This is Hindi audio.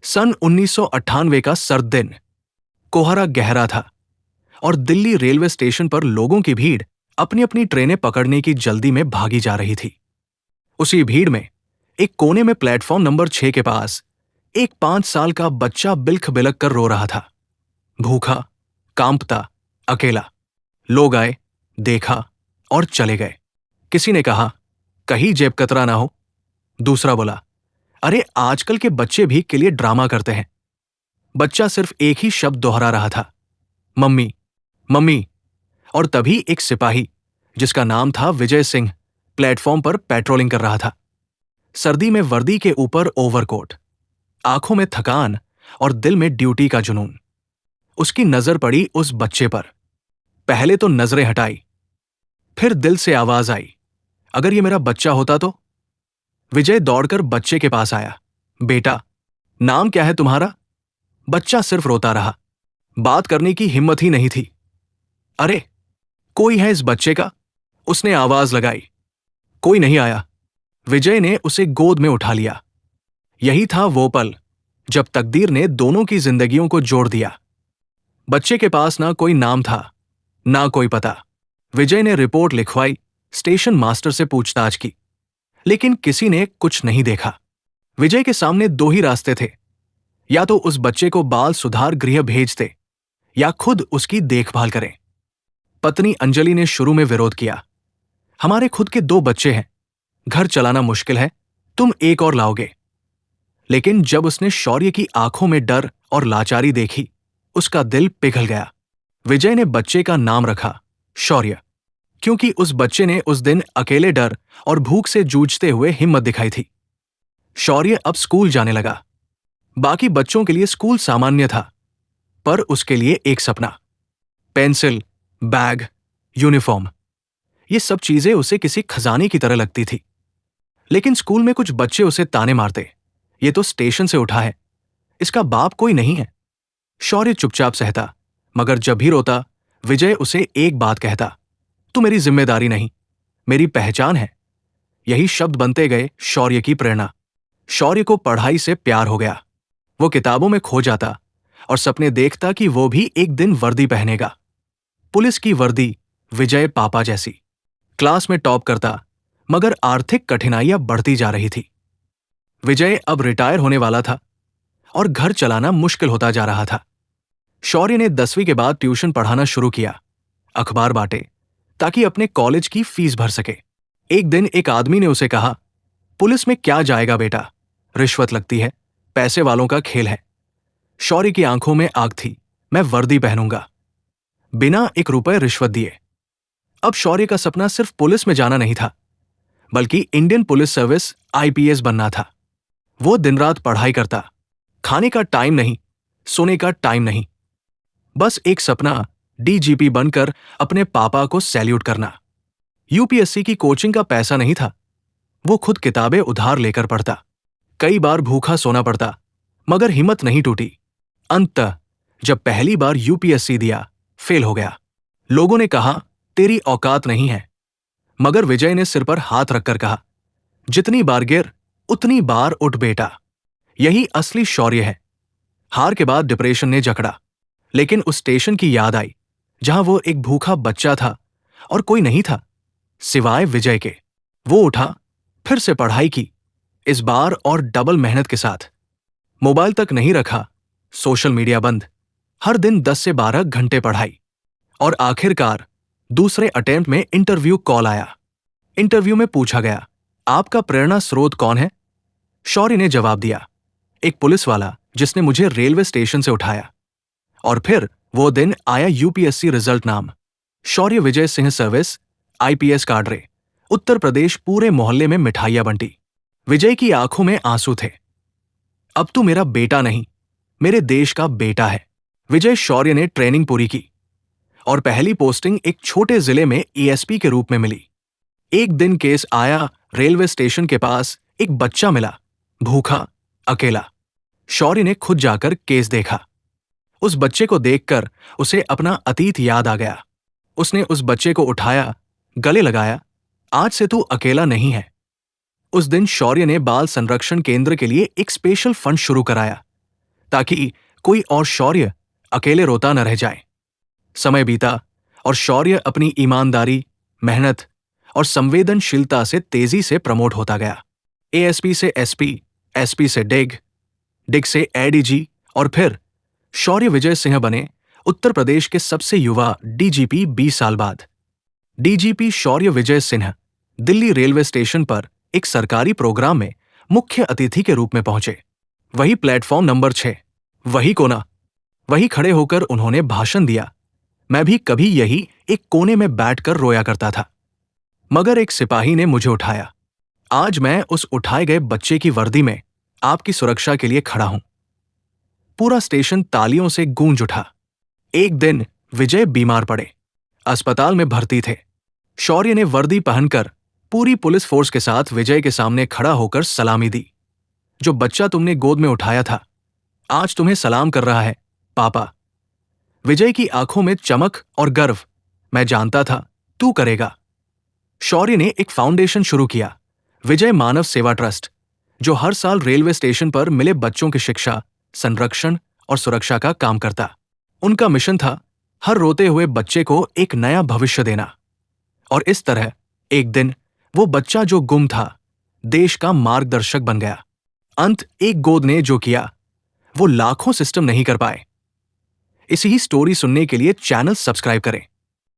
सन 1998 का सर्द दिन। कोहरा गहरा था और दिल्ली रेलवे स्टेशन पर लोगों की भीड़ अपनी अपनी ट्रेनें पकड़ने की जल्दी में भागी जा रही थी। उसी भीड़ में एक कोने में प्लेटफॉर्म नंबर 6 के पास एक 5 साल का बच्चा बिलख बिलख कर रो रहा था। भूखा, कांपता, अकेला। लोग आए, देखा और चले गए। किसी ने कहा, कहीं जेब कतरा ना हो। दूसरा बोला, अरे आजकल के बच्चे भी के लिए ड्रामा करते हैं। बच्चा सिर्फ एक ही शब्द दोहरा रहा था, मम्मी, मम्मी। और तभी एक सिपाही, जिसका नाम था विजय सिंह, प्लेटफॉर्म पर पेट्रोलिंग कर रहा था। सर्दी में वर्दी के ऊपर ओवरकोट, आंखों में थकान और दिल में ड्यूटी का जुनून। उसकी नजर पड़ी उस बच्चे पर। पहले तो नजरें हटाई, फिर दिल से आवाज आई, अगर ये मेरा बच्चा होता तो। विजय दौड़कर बच्चे के पास आया। बेटा, नाम क्या है तुम्हारा? बच्चा सिर्फ रोता रहा। बात करने की हिम्मत ही नहीं थी। अरे, कोई है इस बच्चे का? उसने आवाज लगाई। कोई नहीं आया। विजय ने उसे गोद में उठा लिया। यही था वो पल जब तकदीर ने दोनों की जिंदगियों को जोड़ दिया। बच्चे के पास ना कोई नाम था, ना कोई पता। विजय ने रिपोर्ट लिखवाई, स्टेशन मास्टर से पूछताछ की, लेकिन किसी ने कुछ नहीं देखा। विजय के सामने दो ही रास्ते थे, या तो उस बच्चे को बाल सुधार गृह भेजते या खुद उसकी देखभाल करें। पत्नी अंजलि ने शुरू में विरोध किया, हमारे खुद के 2 बच्चे हैं, घर चलाना मुश्किल है, तुम एक और लाओगे। लेकिन जब उसने शौर्य की आंखों में डर और लाचारी देखी, उसका दिल पिघल गया। विजय ने बच्चे का नाम रखा शौर्य, क्योंकि उस बच्चे ने उस दिन अकेले डर और भूख से जूझते हुए हिम्मत दिखाई थी। शौर्य अब स्कूल जाने लगा। बाकी बच्चों के लिए स्कूल सामान्य था, पर उसके लिए एक सपना। पेंसिल, बैग, यूनिफॉर्म, ये सब चीजें उसे किसी खजाने की तरह लगती थी। लेकिन स्कूल में कुछ बच्चे उसे ताने मारते, ये तो स्टेशन से उठा है, इसका बाप कोई नहीं है। शौर्य चुपचाप सहता, मगर जब भी रोता, विजय उसे एक बात कहता, तू मेरी जिम्मेदारी नहीं, मेरी पहचान है। यही शब्द बनते गए शौर्य की प्रेरणा। शौर्य को पढ़ाई से प्यार हो गया। वो किताबों में खो जाता और सपने देखता कि वो भी एक दिन वर्दी पहनेगा। पुलिस की वर्दी, विजय पापा जैसी। क्लास में टॉप करता, मगर आर्थिक कठिनाइयां बढ़ती जा रही थी। विजय अब रिटायर होने वाला था और घर चलाना मुश्किल होता जा रहा था। शौर्य ने 10वीं के बाद ट्यूशन पढ़ाना शुरू किया, अखबार बांटे ताकि अपने कॉलेज की फीस भर सके। एक दिन एक आदमी ने उसे कहा, पुलिस में क्या जाएगा बेटा, रिश्वत लगती है, पैसे वालों का खेल है। शौर्य की आंखों में आग थी, मैं वर्दी पहनूंगा, बिना 1 रुपए रिश्वत दिए। अब शौर्य का सपना सिर्फ पुलिस में जाना नहीं था, बल्कि इंडियन पुलिस सर्विस IPS बनना था। वो दिन रात पढ़ाई करता, खाने का टाइम नहीं, सोने का टाइम नहीं, बस एक सपना, DGP बनकर अपने पापा को सैल्यूट करना। UPSC की कोचिंग का पैसा नहीं था, वो खुद किताबें उधार लेकर पढ़ता। कई बार भूखा सोना पड़ता, मगर हिम्मत नहीं टूटी। अंततः जब पहली बार UPSC दिया, फेल हो गया। लोगों ने कहा, तेरी औकात नहीं है, मगर विजय ने सिर पर हाथ रखकर कहा, जितनी बार गिर उतनी बार उठ बेटा। यही असली शौर्य है। हार के बाद डिप्रेशन ने जकड़ा, लेकिन उस स्टेशन की याद आई जहां वो एक भूखा बच्चा था और कोई नहीं था सिवाय विजय के। वो उठा, फिर से पढ़ाई की, इस बार और डबल मेहनत के साथ। मोबाइल तक नहीं रखा, सोशल मीडिया बंद, हर दिन 10 से 12 घंटे पढ़ाई। और आखिरकार दूसरे अटेम्प्ट में इंटरव्यू कॉल आया। इंटरव्यू में पूछा गया, आपका प्रेरणा स्रोत कौन है? शौर्य ने जवाब दिया, एक पुलिस वाला जिसने मुझे रेलवे स्टेशन से उठाया। और फिर वो दिन आया UPSC रिजल्ट नाम, शौर्य विजय सिंह सर्विस IPS काडरे। उत्तर प्रदेश पूरे मोहल्ले में मिठाइयां बंटी। विजय की आंखों में आंसू थे। अब तू मेरा बेटा नहीं, मेरे देश का बेटा है। विजय शौर्य ने ट्रेनिंग पूरी की और पहली पोस्टिंग एक छोटे जिले में ESP के रूप में मिली। एक दिन केस आया, रेलवे स्टेशन के पास एक बच्चा मिला, भूखा, अकेला। शौर्य ने खुद जाकर केस देखा। उस बच्चे को देखकर उसे अपना अतीत याद आ गया। उसने उस बच्चे को उठाया, गले लगाया, आज से तू अकेला नहीं है। उस दिन शौर्य ने बाल संरक्षण केंद्र के लिए एक स्पेशल फंड शुरू कराया। ताकि कोई और शौर्य अकेले रोता न रह जाए। समय बीता और शौर्य अपनी ईमानदारी, मेहनत और संवेदनशीलता से तेजी से प्रमोट होता गया। एएसपी से एसपी, एसपी से डिग, डिग से एडीजी और फिर शौर्य विजय सिंह बने उत्तर प्रदेश के सबसे युवा डीजीपी 20 साल बाद। डीजीपी शौर्य विजय सिन्हा दिल्ली रेलवे स्टेशन पर एक सरकारी प्रोग्राम में मुख्य अतिथि के रूप में पहुंचे। वही प्लेटफॉर्म नंबर 6, वही कोना, वही खड़े होकर उन्होंने भाषण दिया। मैं भी कभी यही एक कोने में बैठकर रोया करता था, मगर एक सिपाही ने मुझे उठाया। आज मैं उस उठाए गए बच्चे की वर्दी में आपकी सुरक्षा के लिए खड़ा हूं। पूरा स्टेशन तालियों से गूंज उठा। एक दिन विजय बीमार पड़े, अस्पताल में भर्ती थे। शौर्य ने वर्दी पहनकर पूरी पुलिस फोर्स के साथ विजय के सामने खड़ा होकर सलामी दी। जो बच्चा तुमने गोद में उठाया था, आज तुम्हें सलाम कर रहा है, पापा। विजय की आंखों में चमक और गर्व। मैं जानता था तू करेगा। शौर्य ने एक फाउंडेशन शुरू किया, विजय मानव सेवा ट्रस्ट, जो हर साल रेलवे स्टेशन पर मिले बच्चों की शिक्षा, संरक्षण और सुरक्षा का काम करता। उनका मिशन था हर रोते हुए बच्चे को एक नया भविष्य देना। और इस तरह एक दिन वो बच्चा जो गुम था, देश का मार्गदर्शक बन गया। अंत एक गोद ने जो किया, वो लाखों सिस्टम नहीं कर पाए। इसी ही स्टोरी सुनने के लिए चैनल सब्सक्राइब करें।